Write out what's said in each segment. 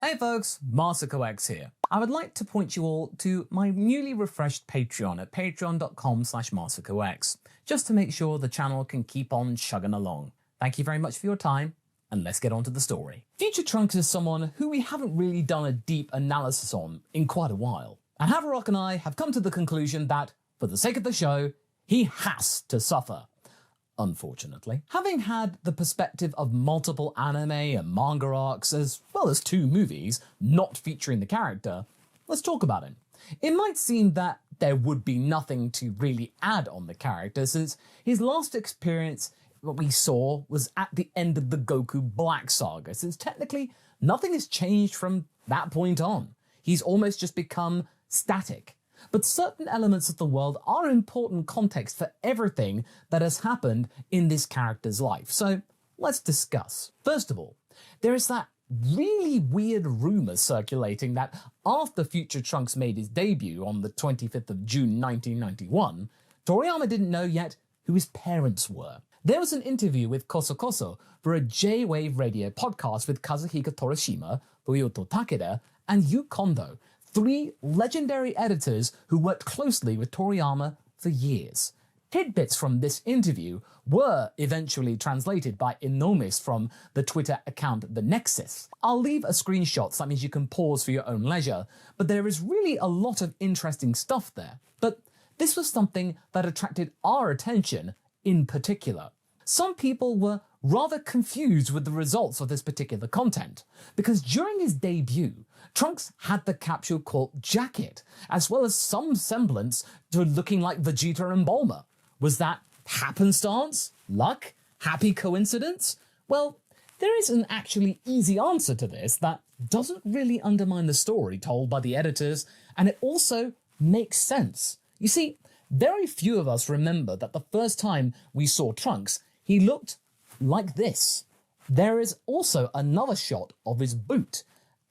Hey folks, MasakoX here. I would like to point you all to my newly refreshed Patreon at patreon.com/MasakoX, just to make sure the channel can keep on chugging along. Thank you very much for your time, and let's get on to the story. Future Trunks is someone who we haven't really done a deep analysis on in quite a while, and Haverock and I have come to the conclusion that, for the sake of the show, he has to suffer. Unfortunately. Having had the perspective of multiple anime and manga arcs, as well as 2 movies not featuring the character, let's talk about him. It might seem that there would be nothing to really add on the character, since his last experience, what we saw, was at the end of the Goku Black saga, since technically nothing has changed from that point on. He's almost just become static. But certain elements of the world are important context for everything that has happened in this character's life. So let's discuss. First of all, there is that really weird rumor circulating that after Future Trunks made his debut on the 25th of June 1991, Toriyama didn't know yet who his parents were. There was an interview with Koso for a J-Wave radio podcast with Kazuhiko Torishima, Toyoto Takeda, and Yu Kondo, 3 legendary editors who worked closely with Toriyama for years. Tidbits from this interview were eventually translated by Inomis from the Twitter account The Nexus. I'll leave a screenshot, so that means you can pause for your own leisure, but there is really a lot of interesting stuff there. But this was something that attracted our attention in particular. Some people were rather confused with the results of this particular content, because during his debut, Trunks had the capsule corp jacket, as well as some semblance to looking like Vegeta and Bulma. Was that happenstance? Luck? Happy coincidence? Well, there is an actually easy answer to this that doesn't really undermine the story told by the editors, and it also makes sense. You see, very few of us remember that the first time we saw Trunks, he looked like this. There is also another shot of his boot,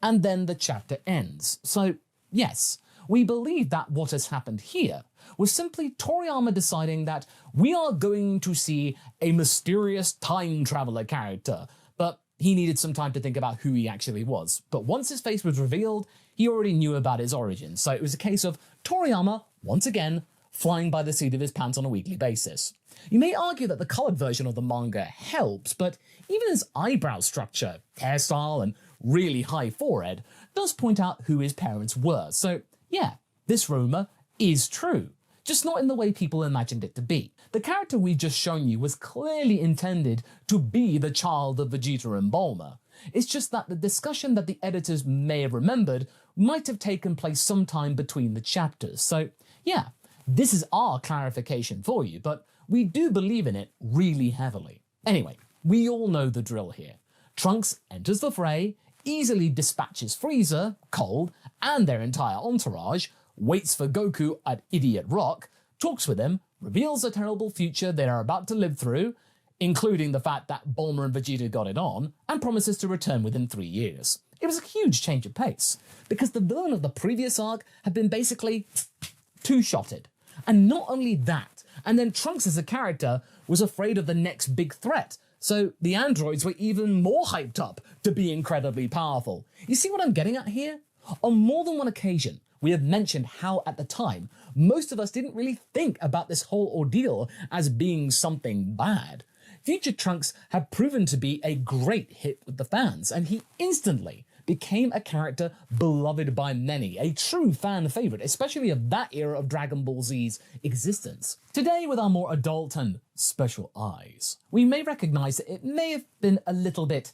and then the chapter ends. So yes, we believe that what has happened here was simply Toriyama deciding that we are going to see a mysterious time traveler character, but he needed some time to think about who he actually was. But once his face was revealed, he already knew about his origins, so it was a case of Toriyama, once again, flying by the seat of his pants on a weekly basis. You may argue that the coloured version of the manga helps, but even his eyebrow structure, hairstyle, and really high forehead does point out who his parents were. So yeah, this rumour is true, just not in the way people imagined it to be. The character we've just shown you was clearly intended to be the child of Vegeta and Bulma. It's just that the discussion that the editors may have remembered might have taken place sometime between the chapters. So yeah, this is our clarification for you, but we do believe in it really heavily. Anyway, we all know the drill here. Trunks enters the fray, easily dispatches Frieza, Cold, and their entire entourage, waits for Goku at Idiot Rock, talks with him, reveals the terrible future they are about to live through, including the fact that Bulma and Vegeta got it on, and promises to return within 3 years. It was a huge change of pace, because the villain of the previous arc had been basically two-shotted. And not only that, and then Trunks as a character was afraid of the next big threat, so the androids were even more hyped up to be incredibly powerful. You see what I'm getting at here? On more than one occasion, we have mentioned how at the time, most of us didn't really think about this whole ordeal as being something bad. Future Trunks had proven to be a great hit with the fans, and he instantly became a character beloved by many, a true fan favourite, especially of that era of Dragon Ball Z's existence. Today, with our more adult and special eyes, we may recognise that it may have been a little bit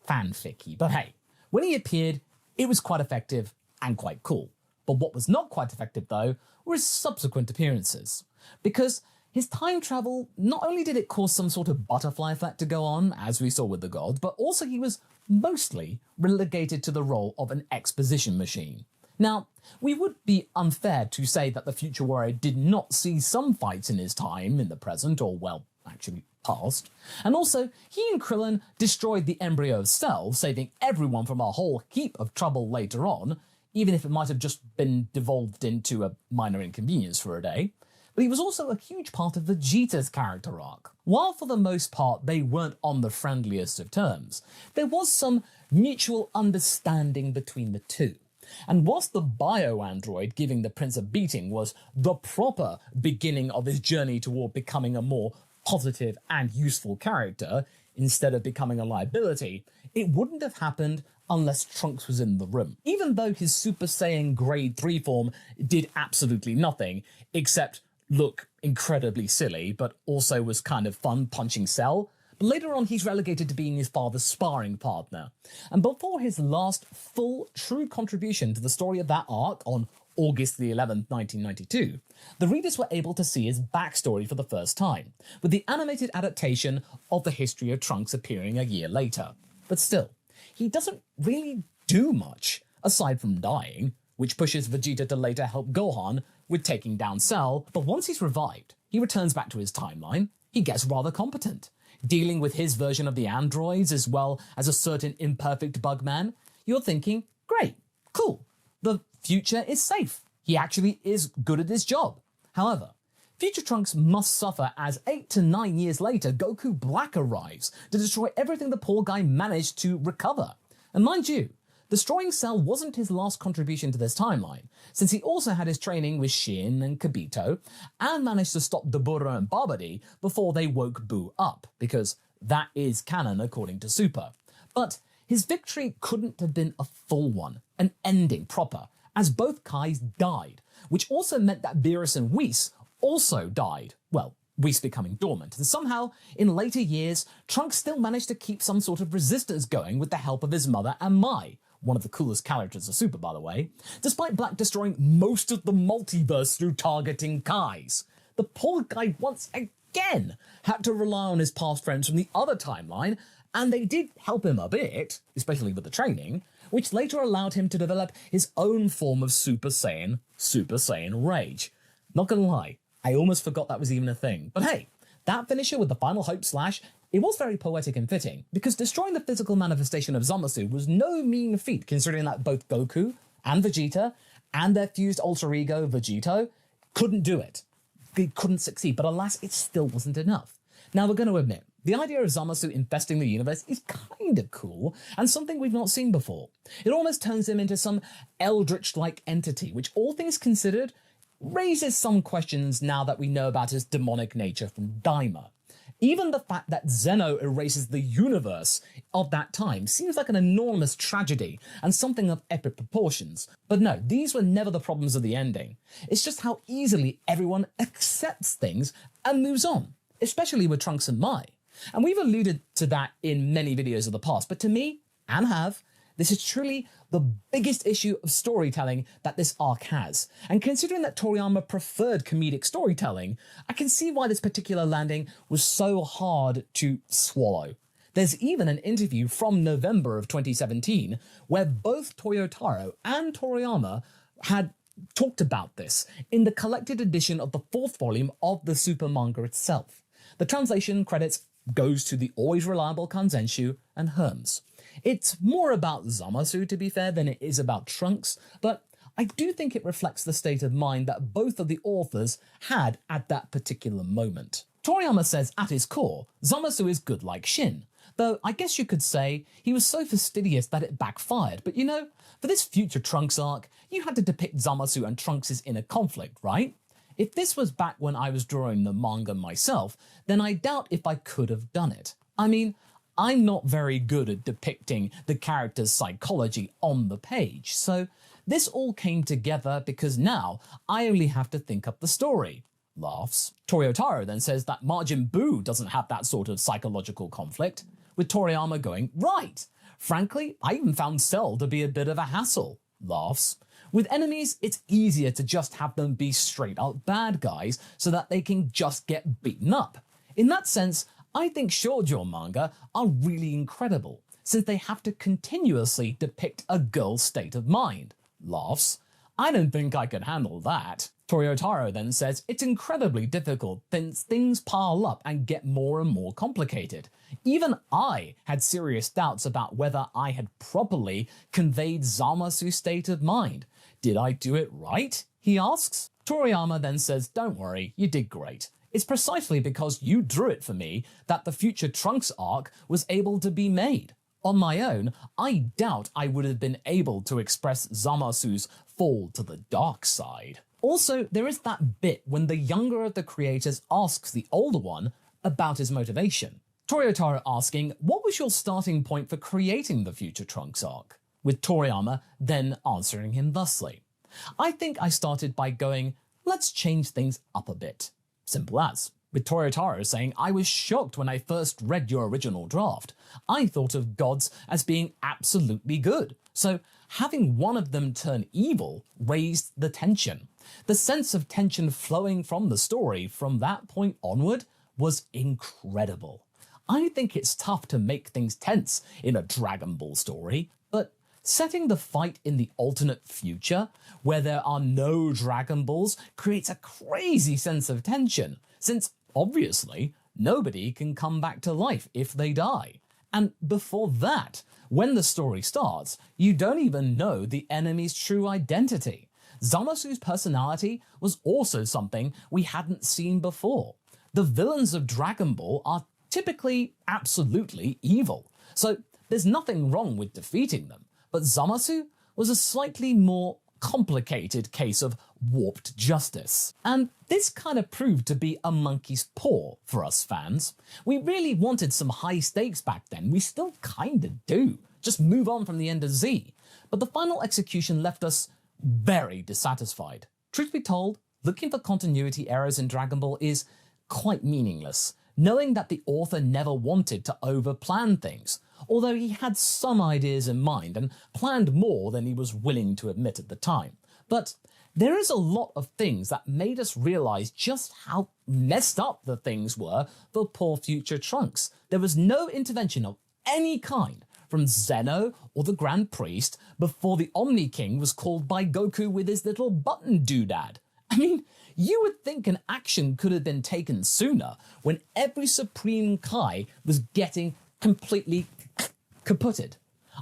fanficky, but hey, when he appeared, it was quite effective and quite cool. But what was not quite effective, though, were his subsequent appearances. Because his time travel, not only did it cause some sort of butterfly effect to go on, as we saw with the gods, but also he was mostly relegated to the role of an exposition machine. Now, we would be unfair to say that the Future Warrior did not see some fights in his time in the present, or well, actually past. And also, he and Krillin destroyed the embryo of Cell, saving everyone from a whole heap of trouble later on, even if it might have just been devolved into a minor inconvenience for a day. but he was also a huge part of Vegeta's character arc. While for the most part they weren't on the friendliest of terms, there was some mutual understanding between the two. And whilst the bio-android giving the prince a beating was the proper beginning of his journey toward becoming a more positive and useful character, instead of becoming a liability, it wouldn't have happened unless Trunks was in the room. Even though his Super Saiyan Grade 3 form did absolutely nothing, except look incredibly silly, but also was kind of fun punching Cell, but later on he's relegated to being his father's sparring partner. And before his last full, true contribution to the story of that arc on August the 11th, 1992, the readers were able to see his backstory for the first time, with the animated adaptation of the history of Trunks appearing a year later. But still, he doesn't really do much, aside from dying, which pushes Vegeta to later help Gohan with taking down Cell, but once he's revived, he returns back to his timeline. He gets rather competent, dealing with his version of the androids as well as a certain imperfect Bugman. You're thinking, great, cool, the future is safe. He actually is good at his job. However, future Trunks must suffer as 8 to 9 years later, Goku Black arrives to destroy everything the poor guy managed to recover. And mind you, destroying Cell wasn't his last contribution to this timeline, since he also had his training with Shin and Kibito, and managed to stop Dabura and Babidi before they woke Boo up, because that is canon according to Super. But his victory couldn't have been a full one, an ending proper, as both Kais died, which also meant that Beerus and Whis also died. Well, Whis becoming dormant, and somehow, in later years, Trunks still managed to keep some sort of resistance going with the help of his mother and Mai, one of the coolest characters of Super, by the way, despite Black destroying most of the multiverse through targeting Kais. The poor guy once again had to rely on his past friends from the other timeline, and they did help him a bit, especially with the training, which later allowed him to develop his own form of Super Saiyan Rage. Not gonna lie, I almost forgot that was even a thing. But hey, that finisher with the final hope slash, it was very poetic and fitting, because destroying the physical manifestation of Zamasu was no mean feat, considering that both Goku and Vegeta and their fused alter ego, Vegito, couldn't do it. They couldn't succeed, but alas, it still wasn't enough. Now we're going to admit, the idea of Zamasu infesting the universe is kind of cool, and something we've not seen before. It almost turns him into some eldritch-like entity, which all things considered, raises some questions now that we know about his demonic nature from Daima. Even the fact that Zeno erases the universe of that time seems like an enormous tragedy and something of epic proportions. But no, these were never the problems of the ending. It's just how easily everyone accepts things and moves on, especially with Trunks and Mai. And we've alluded to that in many videos of the past, but to me, and this is truly the biggest issue of storytelling that this arc has. And considering that Toriyama preferred comedic storytelling, I can see why this particular landing was so hard to swallow. There's even an interview from November of 2017 where both Toyotaro and Toriyama had talked about this in the collected edition of the 4th volume of the Super manga itself. The translation credits goes to the always reliable Kanzenshu and Herms. It's more about Zamasu, to be fair, than it is about Trunks, but I do think it reflects the state of mind that both of the authors had at that particular moment. Toriyama says at his core, Zamasu is good like Shin, though I guess you could say he was so fastidious that it backfired, but you know, for this future Trunks arc, you had to depict Zamasu and Trunks' inner conflict, right? If this was back when I was drawing the manga myself, then I doubt if I could have done it. I mean, I'm not very good at depicting the character's psychology on the page, so this all came together because now I only have to think up the story. Laughs. Toyotaro then says that Majin Buu doesn't have that sort of psychological conflict, with Toriyama going, right. Frankly, I even found Cell to be a bit of a hassle. Laughs. With enemies, it's easier to just have them be straight up bad guys so that they can just get beaten up. In that sense, I think shoujo manga are really incredible, since they have to continuously depict a girl's state of mind. Laughs. I don't think I can handle that. Toyotaro then says it's incredibly difficult since things pile up and get more and more complicated. Even I had serious doubts about whether I had properly conveyed Zamasu's state of mind. Did I do it right? He asks. Toriyama then says, don't worry, you did great. It's precisely because you drew it for me that the Future Trunks arc was able to be made. On my own, I doubt I would have been able to express Zamasu's fall to the dark side. Also, there is that bit when the younger of the creators asks the older one about his motivation. Toyotaro asking, what was your starting point for creating the Future Trunks arc? With Toriyama then answering him thusly. I think I started by going, let's change things up a bit. Simple as. With Toyotaro saying, I was shocked when I first read your original draft. I thought of gods as being absolutely good. So having one of them turn evil raised the tension. The sense of tension flowing from the story from that point onward was incredible. I think it's tough to make things tense in a Dragon Ball story, but setting the fight in the alternate future, where there are no Dragon Balls, creates a crazy sense of tension, since obviously nobody can come back to life if they die. And before that, when the story starts, you don't even know the enemy's true identity. Zamasu's personality was also something we hadn't seen before. The villains of Dragon Ball are typically absolutely evil, so there's nothing wrong with defeating them. But Zamasu was a slightly more complicated case of warped justice. And this kind of proved to be a monkey's paw for us fans. We really wanted some high stakes back then, we still kinda do. Just move on from the end of Z. But the final execution left us very dissatisfied. Truth be told, looking for continuity errors in Dragon Ball is quite meaningless, knowing that the author never wanted to over-plan things, although he had some ideas in mind and planned more than he was willing to admit at the time. But there is a lot of things that made us realize just how messed up the things were for poor Future Trunks. There was no intervention of any kind from Zeno or the Grand Priest before the Omni King was called by Goku with his little button doodad. I mean, you would think an action could have been taken sooner when every Supreme Kai was getting completely kaputted.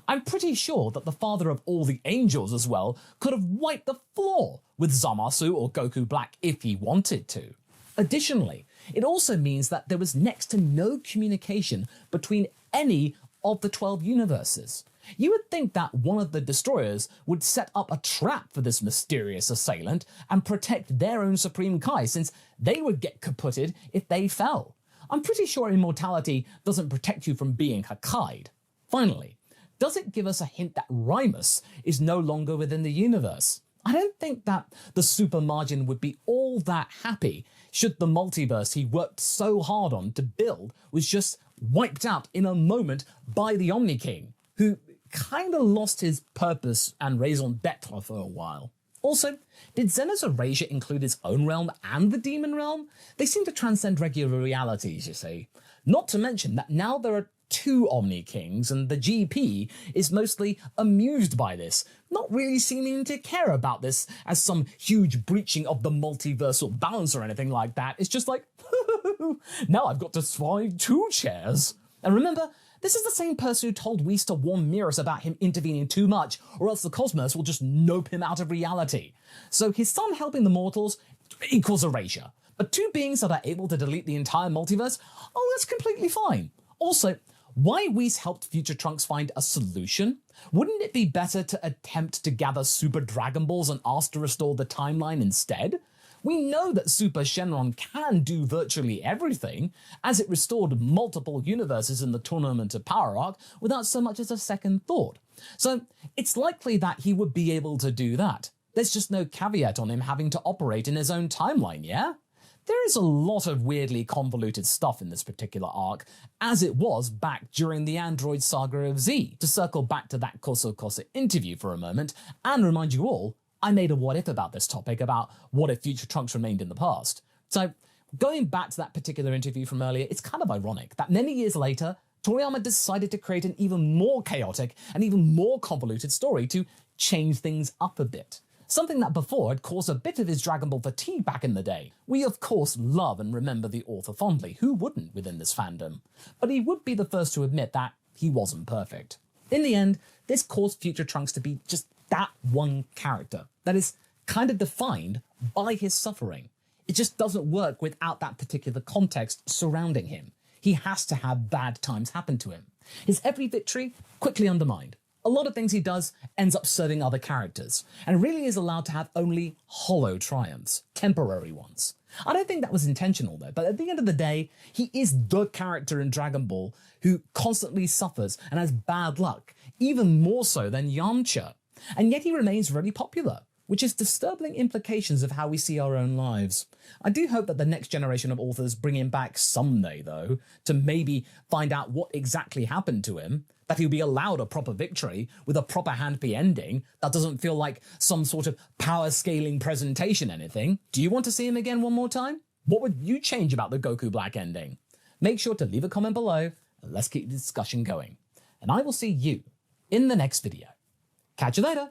I'm pretty sure that the father of all the angels as well could have wiped the floor with Zamasu or Goku Black if he wanted to. Additionally, it also means that there was next to no communication between any of the 12 universes. You would think that one of the destroyers would set up a trap for this mysterious assailant and protect their own Supreme Kai, since they would get kaputted if they fell. I'm pretty sure immortality doesn't protect you from being Hakkai'd. Finally, does it give us a hint that Rymus is no longer within the universe? I don't think that the Super Margin would be all that happy should the multiverse he worked so hard on to build was just wiped out in a moment by the Omni King, who kinda lost his purpose and raison d'etre for a while. Also, did Zeno's erasure include his own realm and the demon realm? They seem to transcend regular realities, you see. Not to mention that now there are 2 Omni Kings, and the GP is mostly amused by this, not really seeming to care about this as some huge breaching of the multiversal balance or anything like that. It's just like, now I've got to swing 2 chairs. And remember, this is the same person who told Whis to warn Mirrors about him intervening too much, or else the cosmos will just nope him out of reality. So his son helping the mortals equals erasure. But 2 beings that are able to delete the entire multiverse, oh, that's completely fine. Also, why Whis helped Future Trunks find a solution? Wouldn't it be better to attempt to gather Super Dragon Balls and ask to restore the timeline instead? We know that Super Shenron can do virtually everything, as it restored multiple universes in the Tournament of Power arc without so much as a second thought. So it's likely that he would be able to do that. There's just no caveat on him having to operate in his own timeline, yeah? There is a lot of weirdly convoluted stuff in this particular arc, as it was back during the Android saga of Z. To circle back to that Koso Koso interview for a moment, and remind you all, I made a what if about this topic, about what if Future Trunks remained in the past. So, going back to that particular interview from earlier, it's kind of ironic that many years later, Toriyama decided to create an even more chaotic and even more convoluted story to change things up a bit. Something that before had caused a bit of his Dragon Ball fatigue back in the day. We of course love and remember the author fondly, who wouldn't within this fandom? But he would be the first to admit that he wasn't perfect. In the end, this caused Future Trunks to be just that one character that is kind of defined by his suffering. It just doesn't work without that particular context surrounding him. He has to have bad times happen to him. His every victory quickly undermined. A lot of things he does ends up serving other characters, and really is allowed to have only hollow triumphs, temporary ones. I don't think that was intentional though, but at the end of the day, he is the character in Dragon Ball who constantly suffers and has bad luck, even more so than Yamcha. And yet he remains very popular, which is disturbing implications of how we see our own lives. I do hope that the next generation of authors bring him back someday though, to maybe find out what exactly happened to him, that he'll be allowed a proper victory with a proper happy ending that doesn't feel like some sort of power scaling presentation anything. Do you want to see him again one more time? What would you change about the Goku Black ending? Make sure to leave a comment below and let's keep the discussion going. And I will see you in the next video. Catch you later.